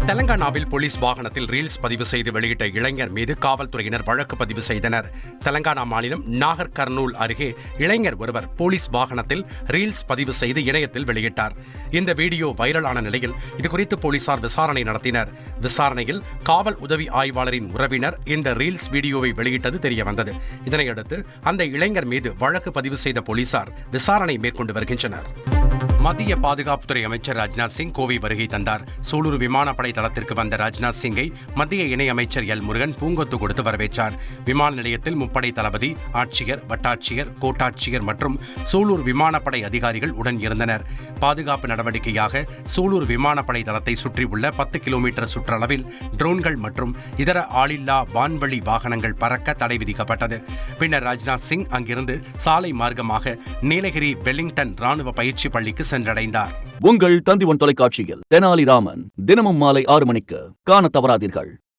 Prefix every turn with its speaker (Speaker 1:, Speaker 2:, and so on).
Speaker 1: தெலங்கானாவில் போலீஸ் வாகனத்தில் ரீல்ஸ் பதிவு செய்து வெளியிட்ட இளைஞர் மீது காவல்துறையினர் வழக்கு பதிவு செய்தனர். தெலங்கானா மாநிலம் நாகர் கர்னூல் அருகே இளைஞர் ஒருவர் போலீஸ் வாகனத்தில் ரீல்ஸ் பதிவு செய்து இணையத்தில் வெளியிட்டார். இந்த வீடியோ வைரலான நிலையில் இதுகுறித்து போலீசார் விசாரணை நடத்தினர். விசாரணையில் காவல் உதவி ஆய்வாளரின் உறவினர் இந்த ரீல்ஸ் வீடியோவை வெளியிட்டது தெரியவந்தது. இதனையடுத்து அந்த இளைஞர் மீது வழக்கு பதிவு செய்த போலீசார் விசாரணை மேற்கொண்டு வருகின்றனர். மத்திய பாதுகாப்புத்துறை அமைச்சர் ராஜ்நாத் சிங் கோவை வருகை தந்தார். சூலூர் விமானப்படை தளத்திற்கு வந்த ராஜ்நாத் சிங்கை மத்திய இணையமைச்சர் எல் முருகன் பூங்கொத்து கொடுத்து வரவேற்றார். விமான நிலையத்தில் முப்படை தளபதி, ஆட்சியர், வட்டாட்சியர், கோட்டாட்சியர் மற்றும் சூலூர் விமானப்படை அதிகாரிகள் உடன் இருந்தனர். பாதுகாப்பு நடவடிக்கையாக சூலூர் விமானப்படை தளத்தை சுற்றியுள்ள 10 கிலோமீட்டர் சுற்றளவில் ட்ரோன்கள் மற்றும் இதர ஆளில்லா வான்வழி வாகனங்கள் பறக்க தடை விதிக்கப்பட்டது. பின்னர் ராஜ்நாத் சிங் அங்கிருந்து சாலை மார்க்கமாக நீலகிரி வெலிங்டன் ராணுவ பயிற்சி பள்ளிக்கு சென்றடைந்தார்.
Speaker 2: உங்கள் தந்தி ஒன் தொலைக்காட்சியில் தெனாலிராமன் தினமும் மாலை 6 மணிக்கு காண தவறாதீர்கள்.